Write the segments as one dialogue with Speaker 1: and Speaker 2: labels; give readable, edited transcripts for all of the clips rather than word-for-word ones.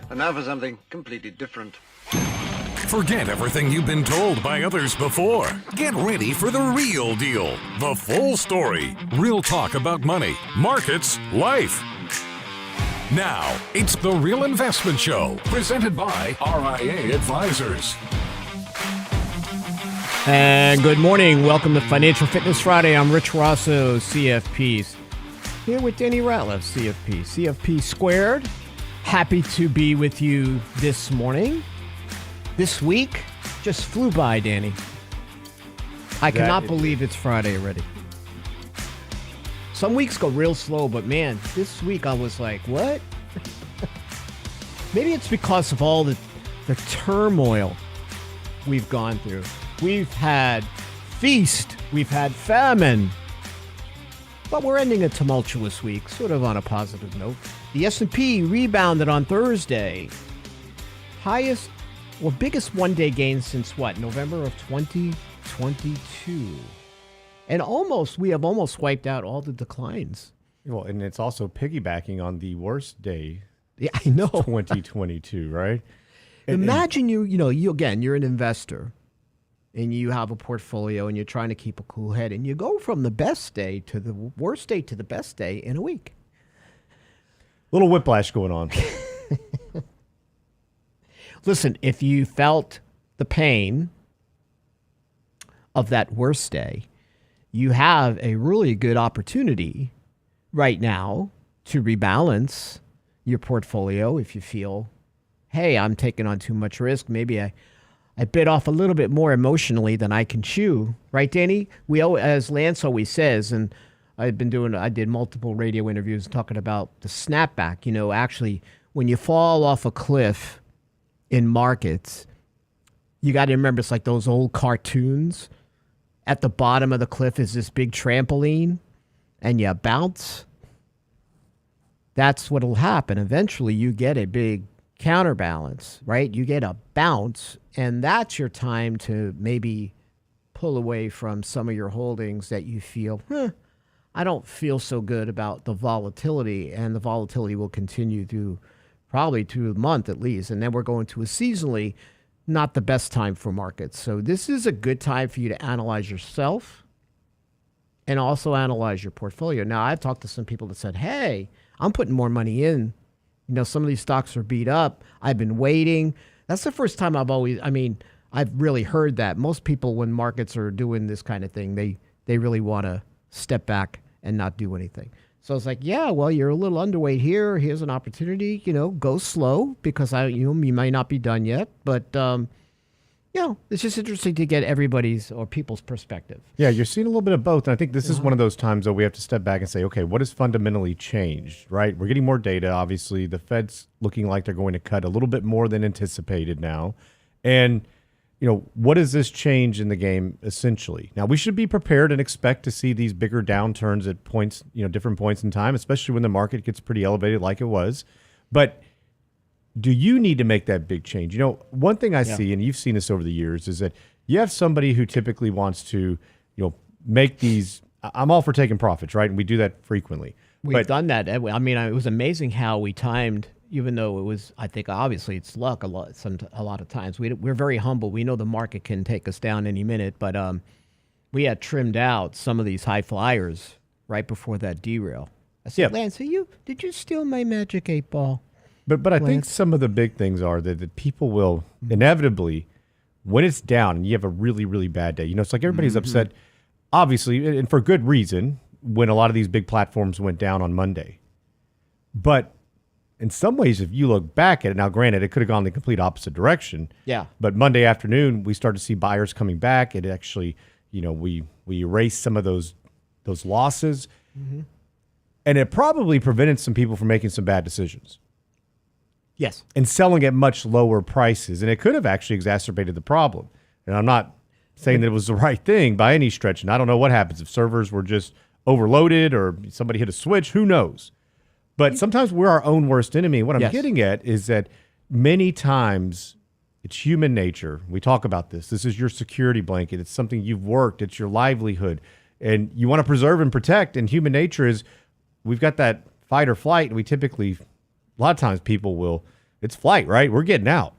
Speaker 1: And now for something completely different.
Speaker 2: Forget everything you've been told by others before. Get ready for the real deal, the full story. Real talk about money, markets, life. Now, it's The Real Investment Show, presented by RIA Advisors.
Speaker 3: And good morning. Welcome to Financial Fitness Friday. I'm Rich Rosso, CFPs. Here with Danny Ratliff, CFP. CFP Squared. Happy to be with you this morning. This week just flew by, Danny. I cannot believe it's Friday already. Some weeks go real slow, but man, this week I was like, what? Maybe it's because of all the turmoil we've gone through. We've had feast, we've had famine, but we're ending a tumultuous week, sort of on a positive note. The S&P rebounded on Thursday. Biggest one-day gain since what? November of 2022. And we have almost wiped out all the declines.
Speaker 4: Well, and it's also piggybacking on the worst day.
Speaker 3: Yeah, I know.
Speaker 4: 2022, right?
Speaker 3: Imagine you're an investor and you have a portfolio and you're trying to keep a cool head and you go from the best day to the worst day to the best day in a week.
Speaker 4: Little whiplash going on.
Speaker 3: Listen, if you felt the pain of that worst day, you have a really good opportunity right now to rebalance your portfolio if you feel, hey, I'm taking on too much risk. Maybe I bit off a little bit more emotionally than I can chew. Right, Danny? As Lance always says, and I did multiple radio interviews talking about the snapback. Actually, when you fall off a cliff in markets, you got to remember it's like those old cartoons. At the bottom of the cliff is this big trampoline, and you bounce. That's what'll happen. Eventually, you get a big counterbalance, right? You get a bounce, and that's your time to maybe pull away from some of your holdings that you feel, I don't feel so good about the volatility, and the volatility will continue probably through the month at least, and then we're going to a seasonally not the best time for markets. So this is a good time for you to analyze yourself and also analyze your portfolio. Now, I've talked to some people that said, hey, I'm putting more money in. Some of these stocks are beat up. I've been waiting. That's the first time I've really heard that. Most people, when markets are doing this kind of thing, they really want to step back and not do anything. So it's like, yeah, well, you're a little underweight here. Here's an opportunity, go slow because you might not be done yet. But, it's just interesting to get everybody's or people's perspective.
Speaker 4: Yeah, you're seeing a little bit of both. And I think this is one of those times that we have to step back and say, okay, what has fundamentally changed, right? We're getting more data. Obviously, the Fed's looking like they're going to cut a little bit more than anticipated now. And what does this change in the game essentially? Now, we should be prepared and expect to see these bigger downturns at points, different points in time, especially when the market gets pretty elevated like it was. But do you need to make that big change? One thing I see, and you've seen this over the years, is that you have somebody who typically wants to, make these. I'm all for taking profits, right? And we do that frequently.
Speaker 3: We've done that. It was amazing how we timed. Even though it was, I think, obviously it's luck a lot of times. We're very humble. We know the market can take us down any minute, but we had trimmed out some of these high flyers right before that derail. I said, Lance, did you steal my magic 8-ball?
Speaker 4: But I think some of the big things are that people will inevitably, when it's down and you have a really, really bad day, it's like everybody's upset, obviously, and for good reason, when a lot of these big platforms went down on Monday. But in some ways, if you look back at it, now granted, it could have gone the complete opposite direction.
Speaker 3: Yeah.
Speaker 4: But Monday afternoon, we started to see buyers coming back. It actually, we erased some of those losses. Mm-hmm. And it probably prevented some people from making some bad decisions.
Speaker 3: Yes.
Speaker 4: And selling at much lower prices. And it could have actually exacerbated the problem. And I'm not saying that it was the right thing by any stretch. And I don't know what happens if servers were just overloaded or somebody hit a switch. Who knows? But sometimes we're our own worst enemy. What I'm getting at is that many times it's human nature. We talk about this. This is your security blanket. It's something you've worked. It's your livelihood. And you want to preserve and protect. And human nature is we've got that fight or flight. And we typically, a lot of times people will, it's flight, right? We're getting out.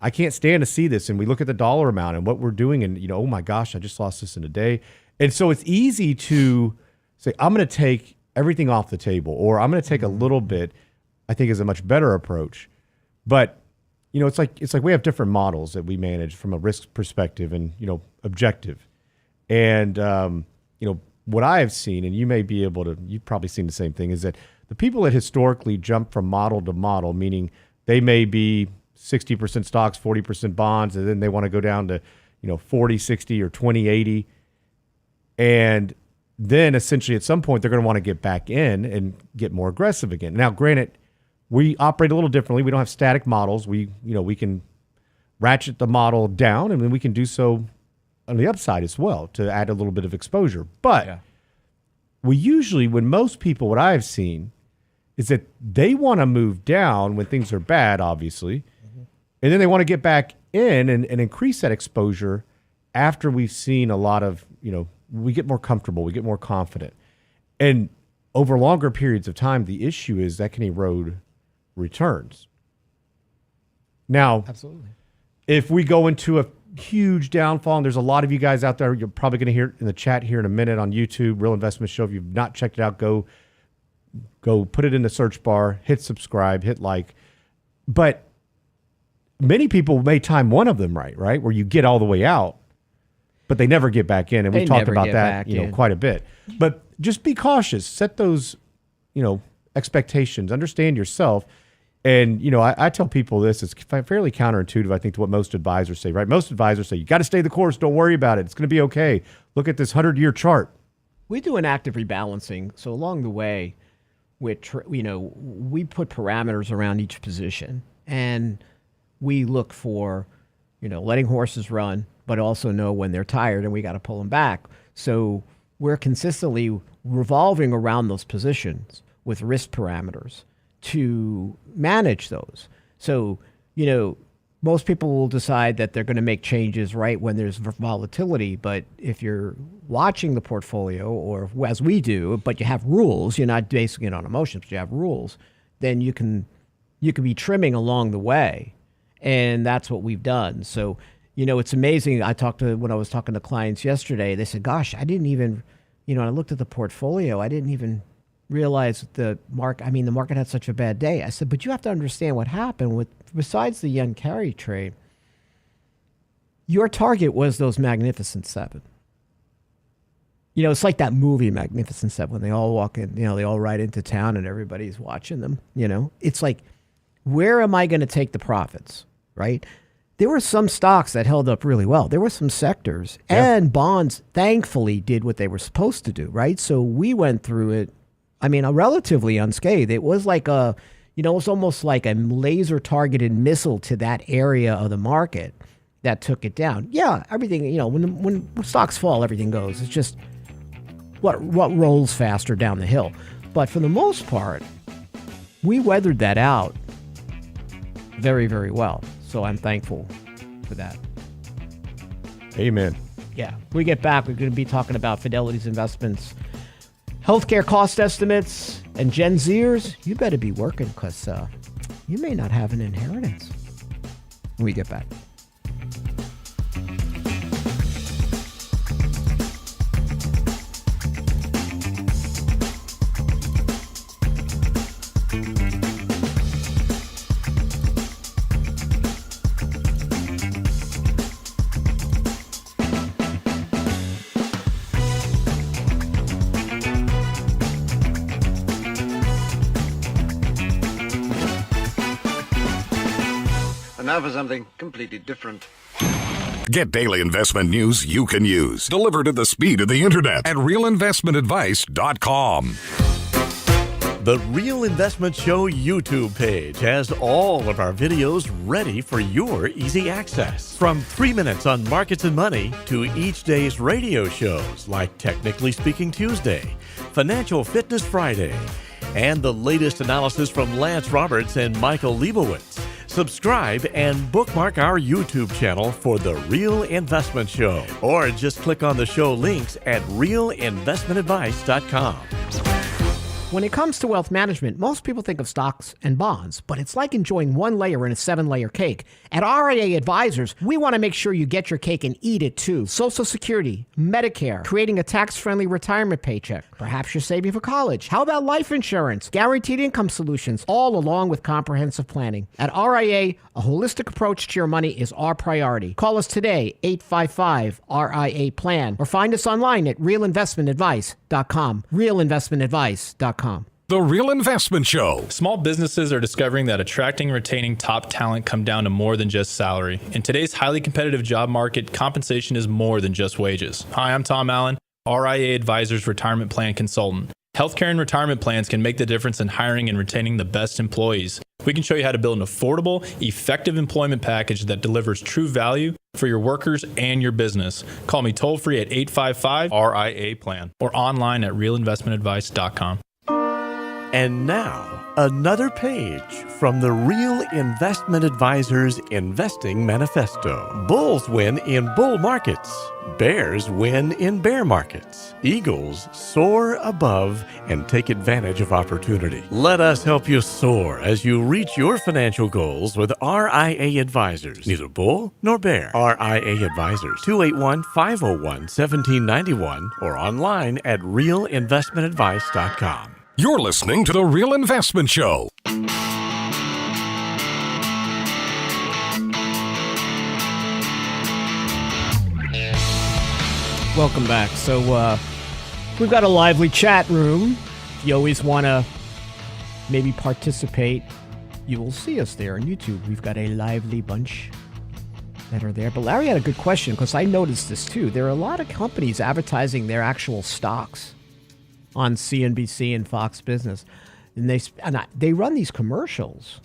Speaker 4: I can't stand to see this. And we look at the dollar amount and what we're doing and, oh my gosh, I just lost this in a day. And so it's easy to say, I'm going to take everything off the table, or I'm going to take a little bit, I think is a much better approach. But, it's like we have different models that we manage from a risk perspective and, objective. And, what I have seen, and you've probably seen the same thing, is that the people that historically jump from model to model, meaning they may be 60% stocks, 40% bonds, and then they want to go down to, 40, 60 or 20, 80. And then essentially at some point they're going to want to get back in and get more aggressive again. Now, granted, we operate a little differently. We don't have static models. We can ratchet the model down, and then we can do so on the upside as well to add a little bit of exposure. But we usually, when most people, what I've seen is that they want to move down when things are bad, obviously, and then they want to get back in and increase that exposure after we've seen a lot of, we get more comfortable, we get more confident. And over longer periods of time, the issue is that can erode returns. Now,
Speaker 3: Absolutely.
Speaker 4: If we go into a huge downfall, and there's a lot of you guys out there, you're probably going to hear it in the chat here in a minute on YouTube, Real Investment Show. If you've not checked it out, go put it in the search bar, hit subscribe, hit like. But many people may time one of them right, where you get all the way out, but they never get back in. And we've talked about that, quite a bit. But just be cautious. Set those, expectations. Understand yourself. And, I tell people this, it's fairly counterintuitive, I think, to what most advisors say, right? Most advisors say, you got to stay the course. Don't worry about it. It's going to be okay. Look at this 100-year chart.
Speaker 3: We do an active rebalancing. So along the way, we put parameters around each position. And we look for, letting horses run, but also know when they're tired and we got to pull them back. So we're consistently revolving around those positions with risk parameters to manage those. So, most people will decide that they're going to make changes right when there's volatility. But if you're watching the portfolio, or as we do, but you have rules, you're not basing it on emotions, but you have rules, then you can be trimming along the way. And that's what we've done. So, it's amazing. When I was talking to clients yesterday, they said, gosh, I didn't even, I looked at the portfolio. I didn't even realize the market had such a bad day. I said, but you have to understand what happened besides the yen carry trade. Your target was those Magnificent Seven. It's like that movie Magnificent Seven, when they all walk in, they all ride into town and everybody's watching them. It's like, where am I going to take the profits, right? There were some stocks that held up really well. There were some sectors and bonds, thankfully, did what they were supposed to do, right? So we went through it, relatively unscathed. It was like it was almost like a laser targeted missile to that area of the market that took it down. Yeah, everything, when stocks fall, everything goes. It's just what rolls faster down the hill. But for the most part, we weathered that out very, very well. So I'm thankful for that.
Speaker 4: Amen.
Speaker 3: Yeah. When we get back, we're going to be talking about Fidelity's investments, healthcare cost estimates, and Gen Zers. You better be working, because you may not have an inheritance when we get back.
Speaker 1: And now for something completely different.
Speaker 2: Get daily investment news you can use, delivered at the speed of the internet at realinvestmentadvice.com.
Speaker 5: The Real Investment Show YouTube page has all of our videos ready for your easy access. From 3 minutes on markets and money to each day's radio shows like Technically Speaking Tuesday, Financial Fitness Friday, and the latest analysis from Lance Roberts and Michael Leibowitz. Subscribe and bookmark our YouTube channel for The Real Investment Show, or just click on the show links at realinvestmentadvice.com.
Speaker 3: When it comes to wealth management, most people think of stocks and bonds, but it's like enjoying one layer in a 7-layer cake. At RIA Advisors, we want to make sure you get your cake and eat it too. Social Security, Medicare, creating a tax-friendly retirement paycheck. Perhaps you're saving for college. How about life insurance, guaranteed income solutions, all along with comprehensive planning? At RIA, a holistic approach to your money is our priority. Call us today, 855-RIA-PLAN, or find us online at realinvestmentadvice.com. realinvestmentadvice.com.
Speaker 2: The Real Investment Show.
Speaker 6: Small businesses are discovering that attracting and retaining top talent come down to more than just salary. In today's highly competitive job market, compensation is more than just wages. Hi, I'm Tom Allen, RIA Advisors Retirement Plan Consultant. Healthcare and retirement plans can make the difference in hiring and retaining the best employees. We can show you how to build an affordable, effective employment package that delivers true value for your workers and your business. Call me toll free at 855-RIA-PLAN or online at realinvestmentadvice.com.
Speaker 5: And now, another page from the Real Investment Advisors Investing Manifesto. Bulls win in bull markets. Bears win in bear markets. Eagles soar above and take advantage of opportunity. Let us help you soar as you reach your financial goals with RIA Advisors. Neither bull nor bear. RIA Advisors, 281-501-1791 or online at realinvestmentadvice.com.
Speaker 2: You're listening to The Real Investment Show.
Speaker 3: Welcome back. So we've got a lively chat room. If you always want to maybe participate, you will see us there on YouTube. We've got a lively bunch that are there. But Larry had a good question because I noticed this too. There are a lot of companies advertising their actual stocks on CNBC and Fox Business. And they run these commercials.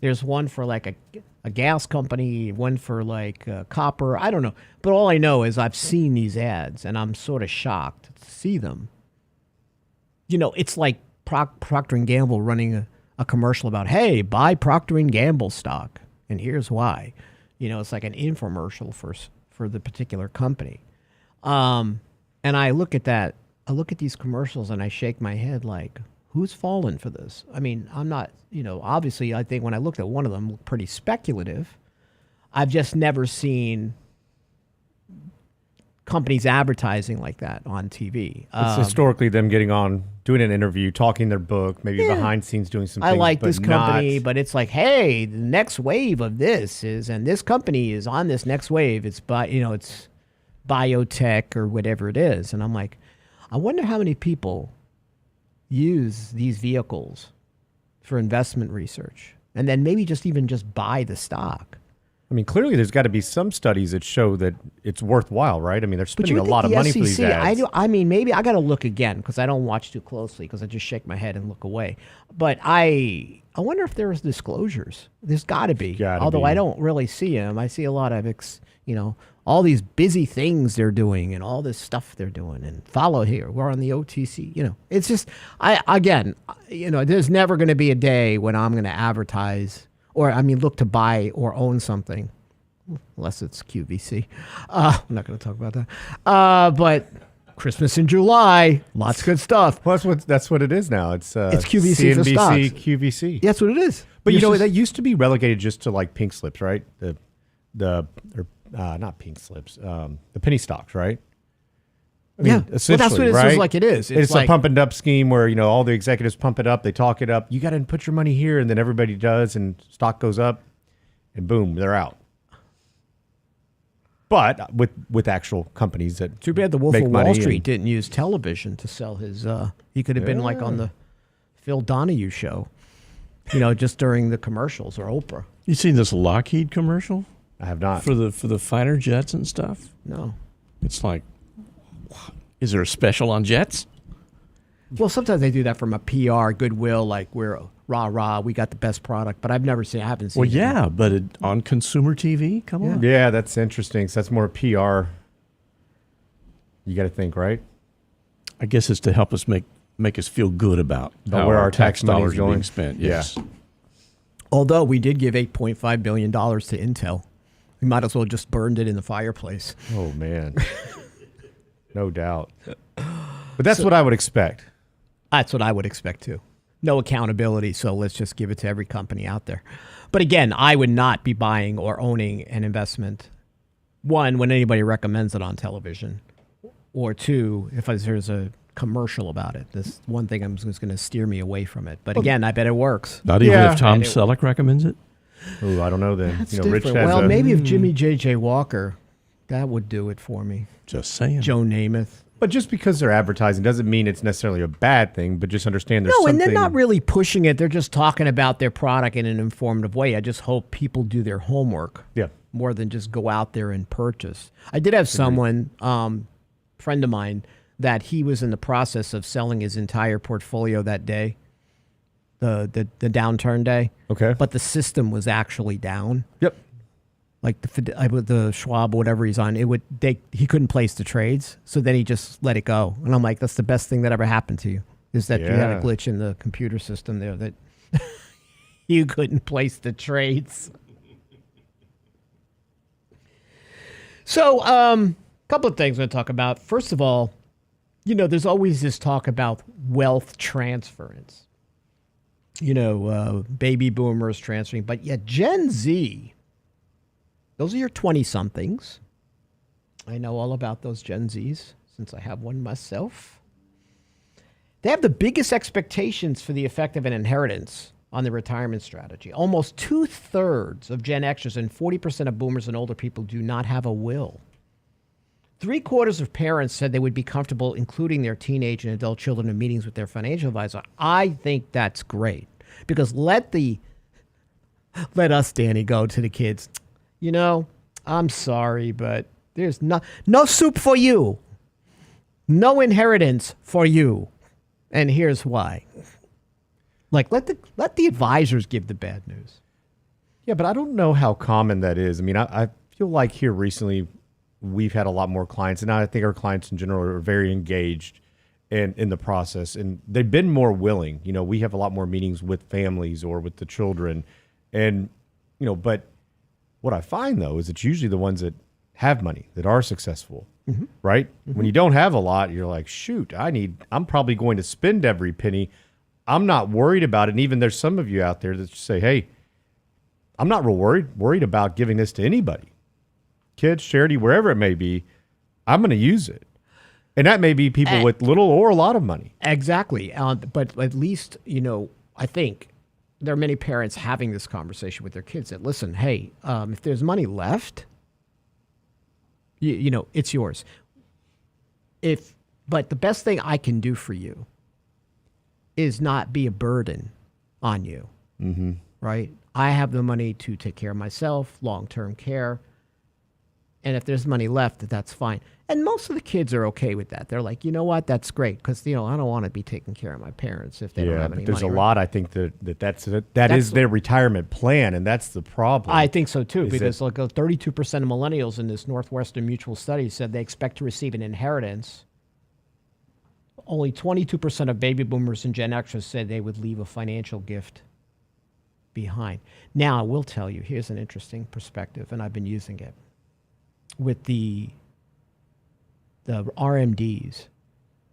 Speaker 3: There's one for like a gas company, one for like copper. I don't know. But all I know is I've seen these ads and I'm sort of shocked to see them. You know, it's like Procter & Gamble running a commercial about, hey, buy Procter & Gamble stock. And here's why. You know, it's like an infomercial for the particular company. And I look at that. I look at these commercials and I shake my head like, who's fallen for this? I mean, I'm not, obviously I think when I looked at one of them, looked pretty speculative. I've just never seen companies advertising like that on TV.
Speaker 4: It's historically them getting on, doing an interview, talking their book, maybe behind scenes doing some things.
Speaker 3: I like this company, but it's like, hey, the next wave of this is, and this company is on this next wave. It's it's biotech or whatever it is. And I'm like, I wonder how many people use these vehicles for investment research and then maybe just buy the stock.
Speaker 4: I mean, clearly there's got to be some studies that show that it's worthwhile, right? I mean, they're spending a lot of money for these ads.
Speaker 3: I mean, maybe I got to look again because I don't watch too closely because I just shake my head and look away. But I wonder if there's disclosures. There's got to be. Although I don't really see them. I see a lot of, all these busy things they're doing and all this stuff they're doing and follow here. We're on the OTC. It's just, there's never going to be a day when I'm going to advertise or, look to buy or own something, unless it's QVC. I'm not going to talk about that. But Christmas in July, lots of good stuff.
Speaker 4: Well, that's what it is now. It's
Speaker 3: QVC for stocks.
Speaker 4: CNBC, QVC.
Speaker 3: That's what it is.
Speaker 4: But that used to be relegated just to like pink slips, right? Not pink slips, the penny stocks, right? I mean, essentially,
Speaker 3: that's what it
Speaker 4: right?
Speaker 3: feels like it is.
Speaker 4: It's like a pump and up scheme where, all the executives pump it up, they talk it up. You got to put your money here, and then everybody does, and stock goes up, and boom, they're out. But with actual companies that
Speaker 3: too bad the Wolf of Wall Street
Speaker 4: and
Speaker 3: didn't use television to sell his. He could have been like on the Phil Donahue show, just during the commercials or Oprah.
Speaker 7: You seen this Lockheed commercial?
Speaker 4: I have not.
Speaker 7: For the fighter jets and stuff?
Speaker 3: No.
Speaker 7: It's like, is there a special on jets?
Speaker 3: Well, sometimes they do that from a PR goodwill, like we're rah, we got the best product. But I haven't seen
Speaker 7: Well,
Speaker 3: it.
Speaker 7: yeah, but on consumer TV? Come on.
Speaker 4: Yeah, that's interesting. So that's more PR. You got to think, right?
Speaker 7: I guess it's to help us make us feel good about how
Speaker 4: where our tax
Speaker 7: dollars
Speaker 4: money's
Speaker 7: are being
Speaker 4: going.
Speaker 7: spent. Yes.
Speaker 4: Yeah.
Speaker 3: Although we did give $8.5 billion to Intel. We might as well just burned it in the fireplace.
Speaker 4: Oh, man. No doubt. But that's what I would expect.
Speaker 3: That's what I would expect too. No accountability, so let's just give it to every company out there. But again, I would not be buying or owning an investment, one, when anybody recommends it on television, or two, if there's a commercial about it. This one thing I'm just going to steer me away from it. But again, I bet it works.
Speaker 7: Not even if Tom Selleck recommends it?
Speaker 4: Oh, I don't know then.
Speaker 3: That's
Speaker 4: Rich
Speaker 3: different.
Speaker 4: has
Speaker 3: Well, maybe if Jimmy J.J. Walker, that would do it for me.
Speaker 7: Just saying.
Speaker 3: Joe Namath.
Speaker 4: But just because they're advertising doesn't mean it's necessarily a bad thing, but just understand there's
Speaker 3: No,
Speaker 4: something.
Speaker 3: and they're not really pushing it. They're just talking about their product in an informative way. I just hope people do their homework.
Speaker 4: Yeah.
Speaker 3: More than just go out there and purchase. I did have someone, friend of mine, that he was in the process of selling his entire portfolio that day, the downturn day.
Speaker 4: Okay.
Speaker 3: But the system was actually down.
Speaker 4: Yep.
Speaker 3: Like the Schwab or whatever he's on, he couldn't place the trades, so then he just let it go. And I'm like, that's the best thing that ever happened to you, is that you had a glitch in the computer system there that you couldn't place the trades. So, a couple of things I'm going to talk about. First of all, there's always this talk about wealth transference. Baby boomers transferring, but yet Gen Z. Those are your 20-somethings. I know all about those Gen Zs since I have one myself. They have the biggest expectations for the effect of an inheritance on their retirement strategy. Almost 2/3 of Gen Xers and 40% of boomers and older people do not have a will. 3/4 of parents said they would be comfortable including their teenage and adult children in meetings with their financial advisor. I think that's great because let us, Danny, go to the kids. I'm sorry, but there's no soup for you. No inheritance for you. And here's why. Like, let the advisors give the bad news.
Speaker 4: Yeah, but I don't know how common that is. I mean, I feel like here recently we've had a lot more clients, and I think our clients in general are very engaged in the process, and they've been more willing. We have a lot more meetings with families or with the children, and, but what I find, though, is it's usually the ones that have money, that are successful, right? Mm-hmm. When you don't have a lot, you're like, shoot, I'm probably going to spend every penny. I'm not worried about it. And even there's some of you out there that say, hey, I'm not real worried about giving this to anybody. Kids, charity, wherever it may be, I'm going to use it. And that may be people with little or a lot of money.
Speaker 3: Exactly. But at least, I think there are many parents having this conversation with their kids that, listen, hey, if there's money left, it's yours. But the best thing I can do for you is not be a burden on you, right? I have the money to take care of myself, long-term care. And if there's money left, that's fine. And most of the kids are okay with that. They're like, you know what? That's great because, I don't want to be taking care of my parents if they don't have any money.
Speaker 4: There's a lot, I think, that is their retirement plan, and that's the problem.
Speaker 3: I think so, too, because 32% of millennials in this Northwestern Mutual study said they expect to receive an inheritance. Only 22% of baby boomers and Gen Xers said they would leave a financial gift behind. Now, I will tell you, here's an interesting perspective, and I've been using it. With the RMDs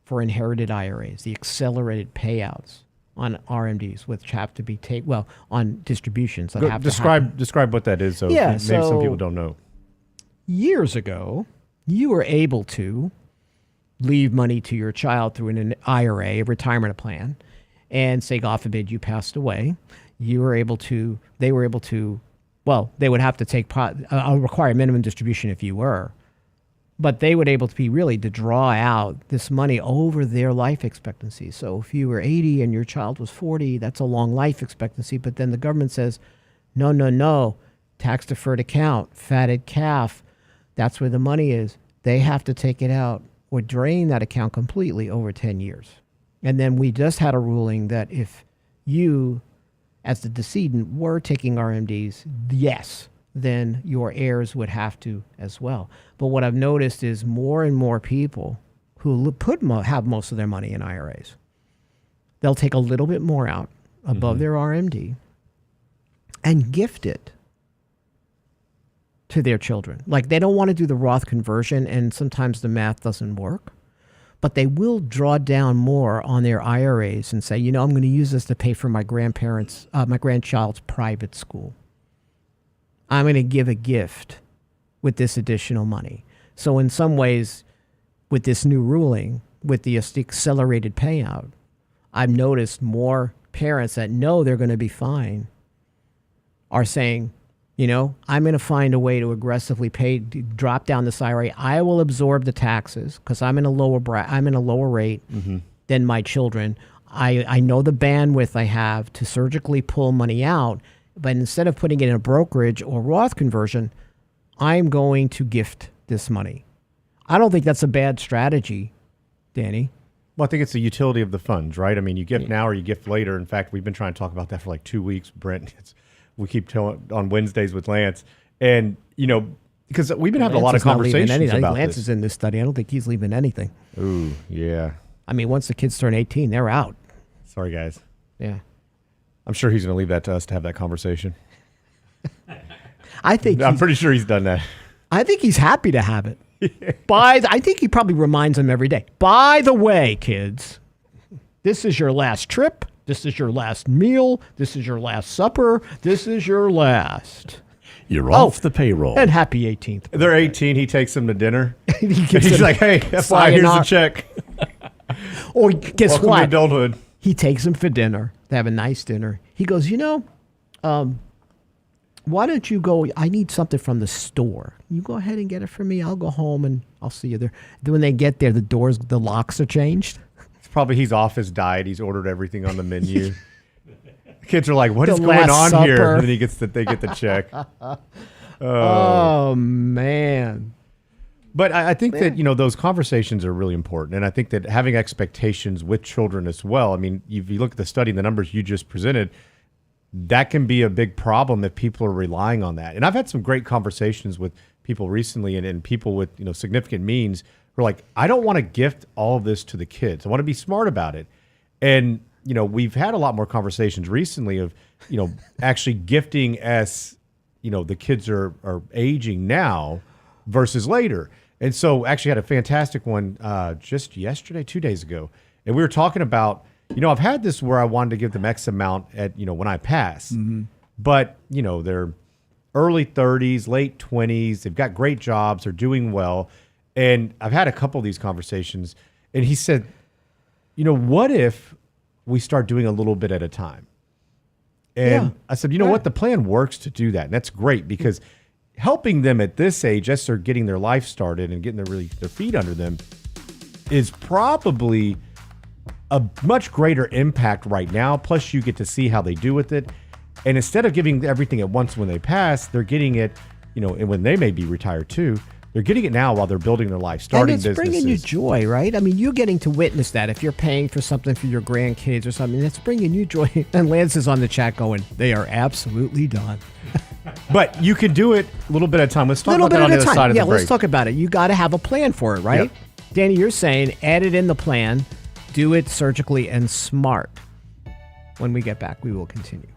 Speaker 3: for inherited IRAs, the accelerated payouts on RMDs, which have to be on distributions that have to happen. Describe
Speaker 4: what that is, so
Speaker 3: maybe
Speaker 4: some people don't know.
Speaker 3: Years ago, you were able to leave money to your child through an IRA, a retirement plan, and say, God forbid, you passed away. They were able to, they would have to require minimum distribution if you were, but they would able to be really to draw out this money over their life expectancy. So if you were 80 and your child was 40, that's a long life expectancy. But then the government says, no, tax deferred account, fatted calf, that's where the money is. They have to take it out or drain that account completely over 10 years. And then we just had a ruling that if you, as the decedent, were taking RMDs, yes, then your heirs would have to as well. But what I've noticed is more and more people who have most of their money in IRAs, they'll take a little bit more out above their RMD and gift it to their children. Like, they don't want to do the Roth conversion, and sometimes the math doesn't work. but they will draw down more on their IRAs and say, you know, I'm going to use this to pay for my grandchild's private school. I'm going to give a gift with this additional money. So in some ways, with this new ruling, with the accelerated payout, I've noticed more parents that know they're going to be fine are saying, you know, I'm going to find a way to aggressively drop down this IRA. I will absorb the taxes because I'm in a lower rate than my children. I know the bandwidth I have to surgically pull money out, but instead of putting it in a brokerage or Roth conversion, I'm going to gift this money. I don't think that's a bad strategy, Danny.
Speaker 4: Well, I think it's the utility of the funds, right? I mean, you gift now or you gift later. In fact, we've been trying to talk about that for like 2 weeks, Brent. We keep telling on Wednesdays with Lance. And, you know, because we've been having a lot of conversations about this. I think
Speaker 3: Lance is in this study. I don't think he's leaving anything.
Speaker 4: Ooh, yeah.
Speaker 3: I mean, once the kids turn 18, they're out.
Speaker 4: Sorry, guys.
Speaker 3: Yeah.
Speaker 4: I'm sure he's going to leave that to us to have that conversation.
Speaker 3: I'm
Speaker 4: pretty sure he's done that.
Speaker 3: I think he's happy to have it. I think he probably reminds them every day. By the way, kids, this is your last trip. This is your last meal. This is your last supper. This is your last.
Speaker 7: You're off the payroll.
Speaker 3: And happy 18th.
Speaker 4: They're 18. He takes them to dinner.
Speaker 3: He's
Speaker 4: like, hey, that's why here's the check.
Speaker 3: Or guess
Speaker 4: Welcome
Speaker 3: what?
Speaker 4: to adulthood.
Speaker 3: He takes them for dinner. They have a nice dinner. He goes, you know, why don't you go? I need something from the store. You go ahead and get it for me. I'll go home and I'll see you there. Then when they get there, the locks are changed.
Speaker 4: It's probably he's off his diet. He's ordered everything on the menu. The kids are like, what is going on here? And then they get the check.
Speaker 3: Oh, man.
Speaker 4: But I think that, you know, those conversations are really important. And I think that having expectations with children as well. I mean, if you look at the study and the numbers you just presented, that can be a big problem if people are relying on that. And I've had some great conversations with people recently and people with, you know, significant means who are like, I don't want to gift all of this to the kids. I want to be smart about it. And, you know, we've had a lot more conversations recently of, you know, actually gifting as, you know, the kids are aging now versus later. And so actually had a fantastic one just yesterday, 2 days ago. And we were talking about, you know, I've had this where I wanted to give them X amount at, you know, when I pass. Mm-hmm. But, you know, they're early 30s, late 20s. They've got great jobs. They're doing well. And I've had a couple of these conversations. And he said, you know, what if we start doing a little bit at a time? And I said, you know what? The plan works to do that. And that's great because helping them at this age, as they're getting their life started and getting their feet under them, is probably a much greater impact right now. Plus, you get to see how they do with it. And instead of giving everything at once when they pass, they're getting it, you know, and when they may be retired too, they're getting it now while they're building their life, starting businesses.
Speaker 3: And it's bringing you joy, right? I mean, you're getting to witness that. If you're paying for something for your grandkids or something, it's bringing you joy. And Lance is on the chat going, they are absolutely done.
Speaker 4: But you can do it a little bit at a time. Let's talk about that on the other side of the break.
Speaker 3: Yeah, let's talk about it. You got to have a plan for it, right? Yep. Danny, you're saying add it in the plan, do it surgically and smart. When we get back, we will continue.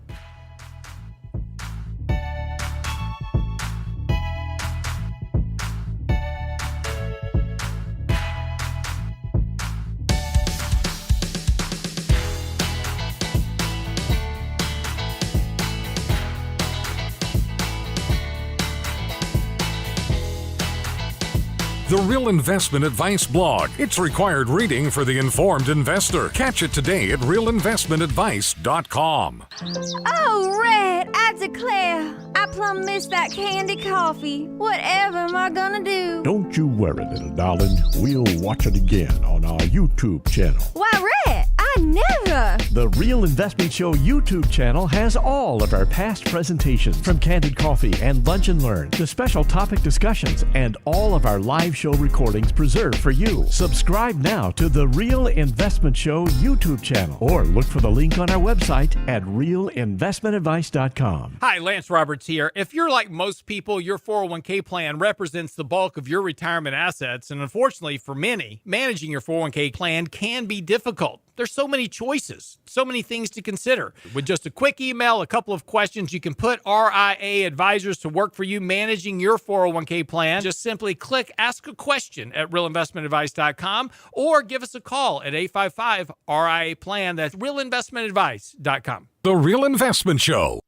Speaker 2: The Real Investment Advice blog. It's required reading for the informed investor. Catch it today at realinvestmentadvice.com.
Speaker 8: Oh, Red, I declare, I plumb missed that candy coffee. Whatever am I gonna do?
Speaker 7: Don't you worry, little darling. We'll watch it again on our YouTube channel.
Speaker 8: Why, Red, I never.
Speaker 5: The Real Investment Show YouTube channel has all of our past presentations, from Candid Coffee and Lunch and Learn to special topic discussions, and all of our live show recordings preserved for you. Subscribe now to the Real Investment Show YouTube channel, or look for the link on our website at realinvestmentadvice.com.
Speaker 9: Hi, Lance Roberts here. If you're like most people, your 401k plan represents the bulk of your retirement assets, and unfortunately for many, managing your 401k plan can be difficult. There's so many choices, so many things to consider. With just a quick email, a couple of questions, you can put RIA advisors to work for you managing your 401k plan. Just simply click Ask a Question at realinvestmentadvice.com or give us a call at 855-RIA-PLAN. That's realinvestmentadvice.com.
Speaker 2: The Real Investment Show.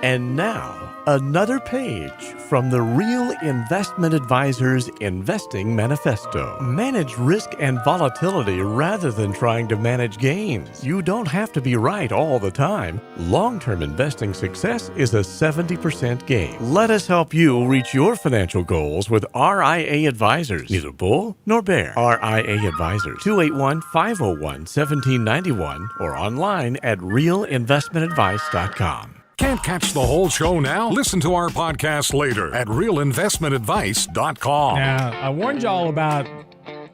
Speaker 5: And now, another page from the Real Investment Advisors Investing Manifesto. Manage risk and volatility rather than trying to manage gains. You don't have to be right all the time. Long-term investing success is a 70% gain. Let us help you reach your financial goals with RIA Advisors. Neither bull nor bear. RIA Advisors, 281-501-1791 or online at realinvestmentadvice.com.
Speaker 2: Can't catch the whole show now? Listen to our podcast later at realinvestmentadvice.com.
Speaker 10: Now, I warned y'all about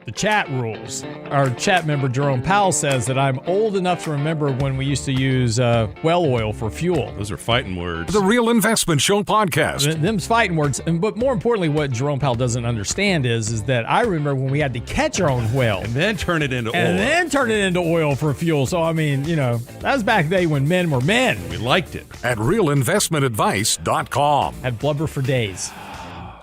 Speaker 10: the chat rules. Our chat member, Jerome Powell, says that I'm old enough to remember when we used to use well oil for fuel.
Speaker 11: Those are fighting words.
Speaker 2: The Real Investment Show podcast.
Speaker 10: Them's fighting words. But more importantly, what Jerome Powell doesn't understand is that I remember when we had to catch our own well.
Speaker 11: And then turn it into oil.
Speaker 10: And then turn it into oil for fuel. So, I mean, that was back then when men were men.
Speaker 11: We liked it.
Speaker 2: At realinvestmentadvice.com.
Speaker 10: Had blubber for days.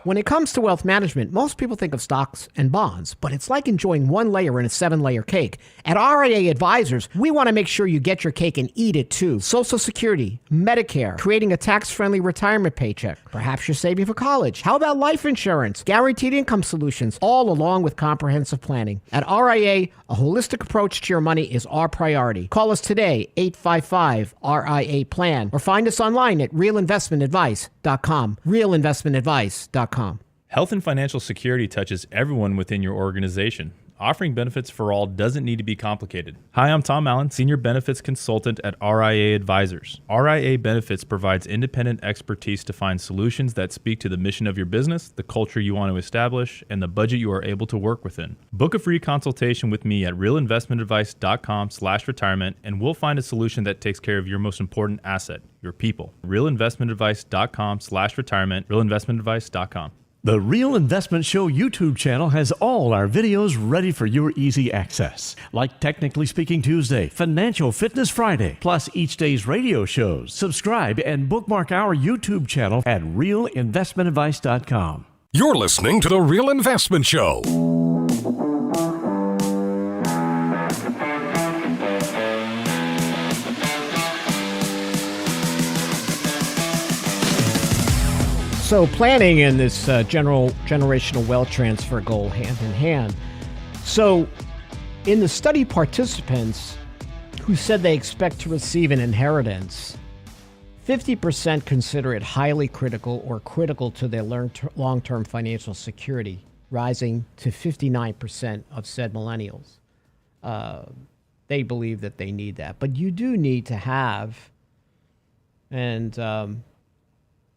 Speaker 3: When it comes to wealth management, most people think of stocks and bonds, but it's like enjoying one layer in a 7-layer cake. At RIA Advisors, we want to make sure you get your cake and eat it too. Social Security, Medicare, creating a tax-friendly retirement paycheck. Perhaps you're saving for college. How about life insurance, guaranteed income solutions, all along with comprehensive planning. At RIA, a holistic approach to your money is our priority. Call us today, 855-RIA-PLAN, or find us online at realinvestmentadvice.com. realinvestmentadvice.com.
Speaker 6: Health and financial security touches everyone within your organization. Offering benefits for all doesn't need to be complicated. Hi, I'm Tom Allen, Senior Benefits Consultant at RIA Advisors. RIA Benefits provides independent expertise to find solutions that speak to the mission of your business, the culture you want to establish, and the budget you are able to work within. Book a free consultation with me at realinvestmentadvice.com/retirement, and we'll find a solution that takes care of your most important asset, your people. realinvestmentadvice.com/retirement, realinvestmentadvice.com.
Speaker 5: The Real Investment Show YouTube channel has all our videos ready for your easy access, like Technically Speaking Tuesday, Financial Fitness Friday, plus each day's radio shows. Subscribe and bookmark our YouTube channel at realinvestmentadvice.com.
Speaker 2: You're listening to The Real Investment Show.
Speaker 3: So planning and this generational wealth transfer go hand in hand. So in the study, participants who said they expect to receive an inheritance, 50% consider it highly critical or critical to their long-term financial security, rising to 59% of said millennials. They believe that they need that. But you do need to have, and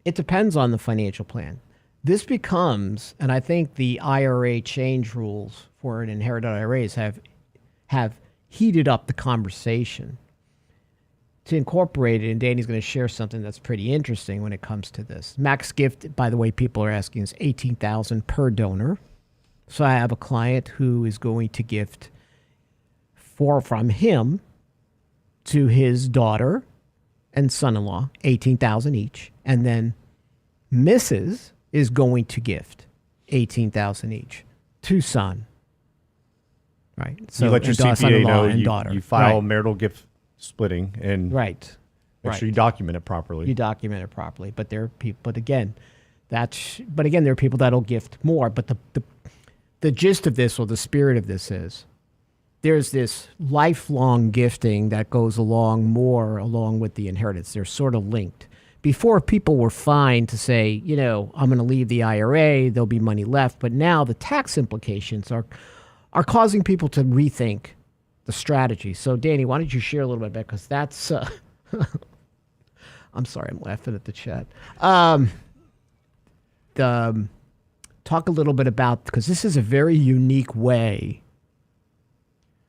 Speaker 3: it depends on the financial plan. This becomes, and I think the IRA change rules for an inherited IRAs have heated up the conversation to incorporate it, and Danny's going to share something that's pretty interesting when it comes to this. Max gift, by the way, people are asking, is $18,000 per donor. So I have a client who is going to gift from him to his daughter and son-in-law, $18,000 each, and then Mrs. is going to gift $18,000 each to son. Right.
Speaker 4: So you let your CPA know
Speaker 3: and daughter.
Speaker 4: You file marital gift splitting and
Speaker 3: make
Speaker 4: sure you document it properly.
Speaker 3: You document it properly, but there are people. But again, there are people that'll gift more. But the gist of this, or the spirit of this, is there's this lifelong gifting that goes along with the inheritance. They're sort of linked. Before, people were fine to say, I'm going to leave the IRA, there'll be money left. But now the tax implications are causing people to rethink the strategy. So, Danny, why don't you share a little bit about, because that's, I'm sorry, I'm laughing at the chat. Talk a little bit about, because this is a very unique way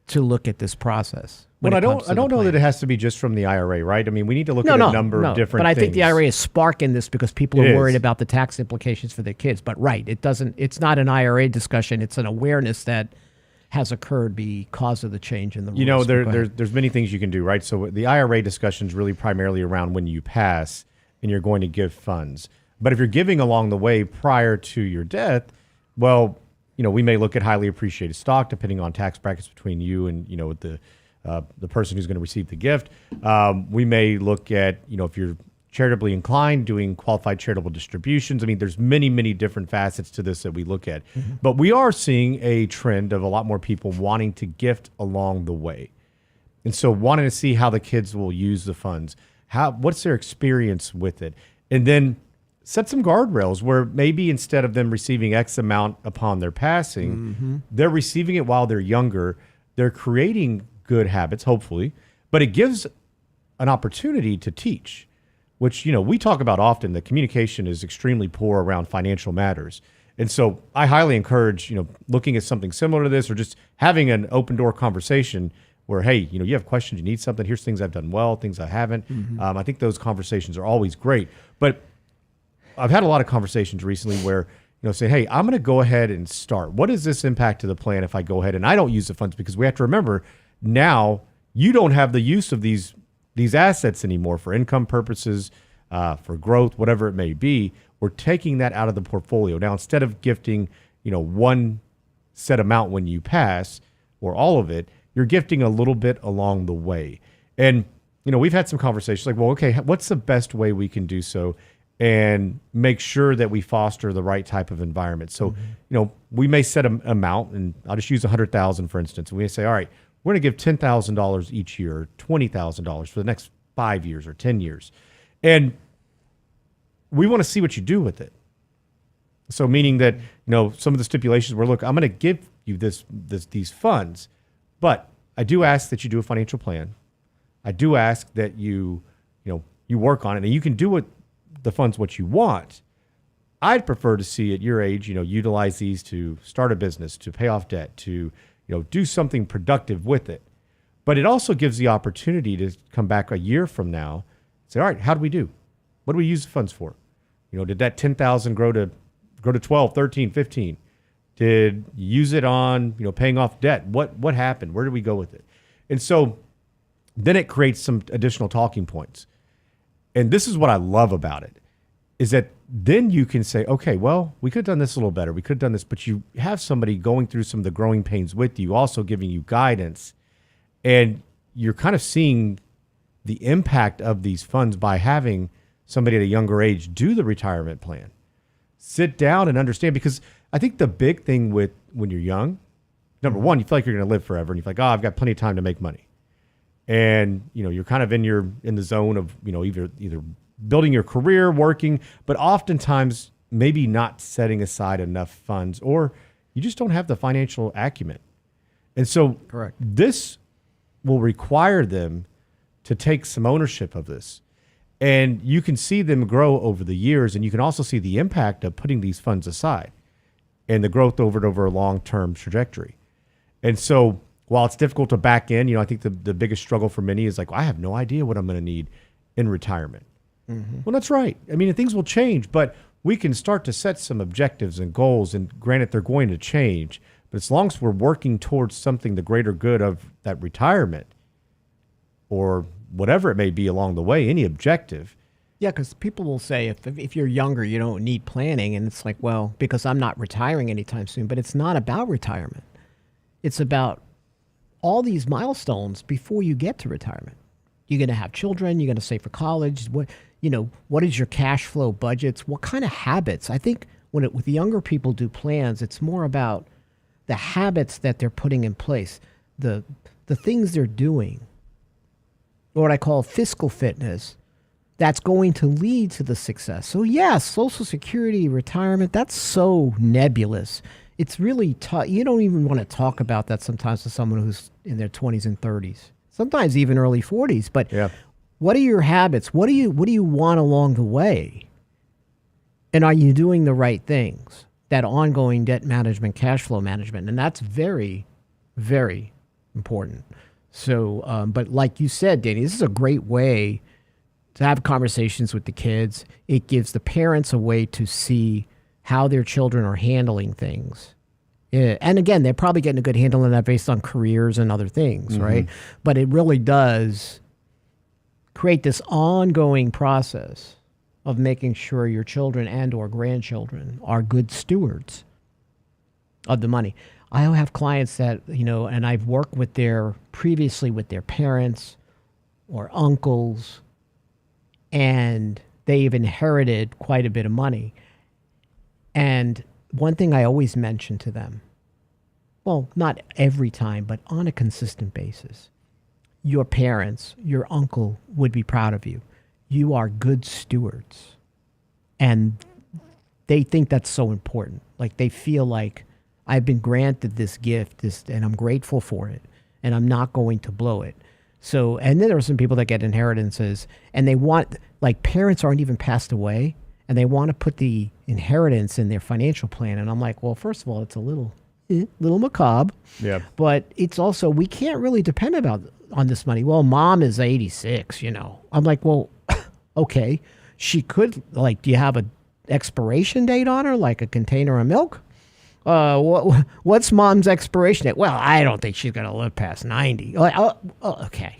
Speaker 3: to look at this process.
Speaker 4: Well, I don't know that it has to be just from the IRA, right? I mean, we need to look at a number of different
Speaker 3: but I
Speaker 4: things.
Speaker 3: think the IRA is sparking this because people are worried about the tax implications for their kids. But it's not an IRA discussion. It's an awareness that has occurred because of the change in the rules.
Speaker 4: You know,
Speaker 3: Go ahead.
Speaker 4: there's many things you can do, right? So the IRA discussion is really primarily around when you pass and you're going to give funds. But if you're giving along the way prior to your death, well, you know, we may look at highly appreciated stock depending on tax brackets between you and, you know, the person who's going to receive the gift. We may look at, you know, if you're charitably inclined, doing qualified charitable distributions. I mean, there's many, many different facets to this that we look at. But we are seeing a trend of a lot more people wanting to gift along the way. And so wanting to see how the kids will use the funds, what's their experience with it. And then set some guardrails where maybe instead of them receiving X amount upon their passing, they're receiving it while they're younger. They're creating good habits, hopefully, but it gives an opportunity to teach, which, you know, we talk about often. The communication is extremely poor around financial matters. And so I highly encourage, you know, looking at something similar to this or just having an open door conversation where, hey, you know, you have questions, you need something, here's things I've done well, things I haven't. I think those conversations are always great. But I've had a lot of conversations recently where, you know, say, hey, I'm going to go ahead and start. What is this impact to the plan if I go ahead and I don't use the funds? Because we have to remember now you don't have the use of these assets anymore for income purposes, for growth, whatever it may be. We're taking that out of the portfolio. Now, instead of gifting, you know, one set amount when you pass or all of it, you're gifting a little bit along the way. And, you know, we've had some conversations like, well, okay, what's the best way we can do so and make sure that we foster the right type of environment? So, you know, we may set an amount, and I'll just use $100,000 for instance. And we say, all right, we're going to give $10,000 each year, or $20,000 for the next 5 years or 10 years. And we want to see what you do with it. So meaning that, you know, some of the stipulations were, look, I'm going to give you these funds, but I do ask that you do a financial plan. I do ask that you work on it, and you can do with the funds what you want. I'd prefer to see at your age, you know, utilize these to start a business, to pay off debt, to, you know, do something productive with it. But it also gives the opportunity to come back a year from now and say, all right, how do we do? What do we use the funds for? You know, did that 10,000 grow to 12, 13, 15? Did you use it on, you know, paying off debt? What happened? Where did we go with it? And so then it creates some additional talking points. And this is what I love about it, is that then you can say, okay, well, we could have done this a little better. We could have done this, but you have somebody going through some of the growing pains with you, also giving you guidance. And you're kind of seeing the impact of these funds by having somebody at a younger age do the retirement plan. Sit down and understand, because I think the big thing with when you're young, number one, you feel like you're going to live forever, and you feel like, oh, I've got plenty of time to make money. And, you know, you're kind of in the zone of, you know, either building your career, working, but oftentimes maybe not setting aside enough funds, or you just don't have the financial acumen. And so
Speaker 3: Correct.
Speaker 4: This will require them to take some ownership of this. And you can see them grow over the years, and you can also see the impact of putting these funds aside and the growth over a long-term trajectory. And so while it's difficult to back in, you know, I think the biggest struggle for many is like, well, I have no idea what I'm going to need in retirement. Well, that's right. I mean, things will change, but we can start to set some objectives and goals, and granted, they're going to change. But as long as we're working towards something, the greater good of that retirement or whatever it may be along the way, any objective.
Speaker 3: Yeah, because people will say if you're younger, you don't need planning. And it's like, well, because I'm not retiring anytime soon. But it's not about retirement. It's about all these milestones before you get to retirement. You're going to have children. You're going to save for college. What is your cash flow budgets? What kind of habits? I think with younger people do plans, it's more about the habits that they're putting in place, the things they're doing, or what I call fiscal fitness, that's going to lead to the success. So yes, Social Security, retirement, that's so nebulous. It's really tough. You don't even want to talk about that sometimes to someone who's in their 20s and 30s, sometimes even early 40s. But yeah. What are your habits? What do you want along the way? And are you doing the right things? That ongoing debt management, cash flow management, and that's very, very important. So, but like you said, Danny, this is a great way to have conversations with the kids. It gives the parents a way to see how their children are handling things Yeah. And again, they're probably getting a good handle on that based on careers and other things, right? But it really does create this ongoing process of making sure your children and or grandchildren are good stewards of the money. I have clients that, and I've worked with previously with their parents or uncles, and they've inherited quite a bit of money. And one thing I always mention to them, well, not every time, but on a consistent basis, your parents, your uncle would be proud of you. You are good stewards. And they think that's so important. Like they feel like I've been granted this gift, and I'm grateful for it, and I'm not going to blow it. So, and then there are some people that get inheritances, and they want, like parents aren't even passed away, and they want to put the inheritance in their financial plan. And I'm like, well, first of all, it's a little macabre. Yeah. But it's also, we can't really depend on this money. Well, mom is 86, I'm like, well, okay. She could, like, do you have a expiration date on her, like a container of milk? What's mom's expiration date? Well, I don't think she's going to live past 90. Like, okay.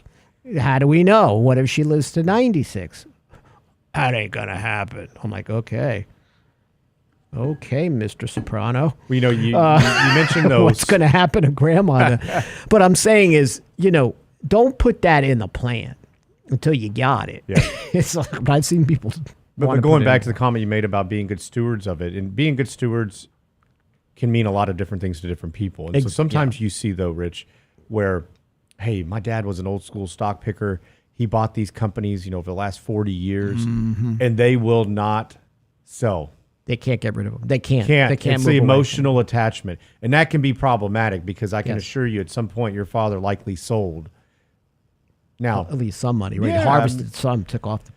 Speaker 3: How do we know? What if she lives to 96? That ain't going to happen. I'm like, okay. Okay, Mr. Soprano.
Speaker 4: Well, you mentioned those.
Speaker 3: What's going to happen to grandma? But I'm saying is, don't put that in the plan until you got it. Yeah. It's like, I've seen people.
Speaker 4: But going back to the comment you made about being good stewards of it, and being good stewards can mean a lot of different things to different people. And so sometimes you see, though, Rich, where, hey, my dad was an old school stock picker. He bought these companies, over the last 40 years, and they will not sell.
Speaker 3: They can't get rid of them. They can't.
Speaker 4: They can't. It's the emotional attachment. And that can be problematic because I can assure you at some point your father likely sold. Now,
Speaker 3: at least some money, right? Harvested some, took off the...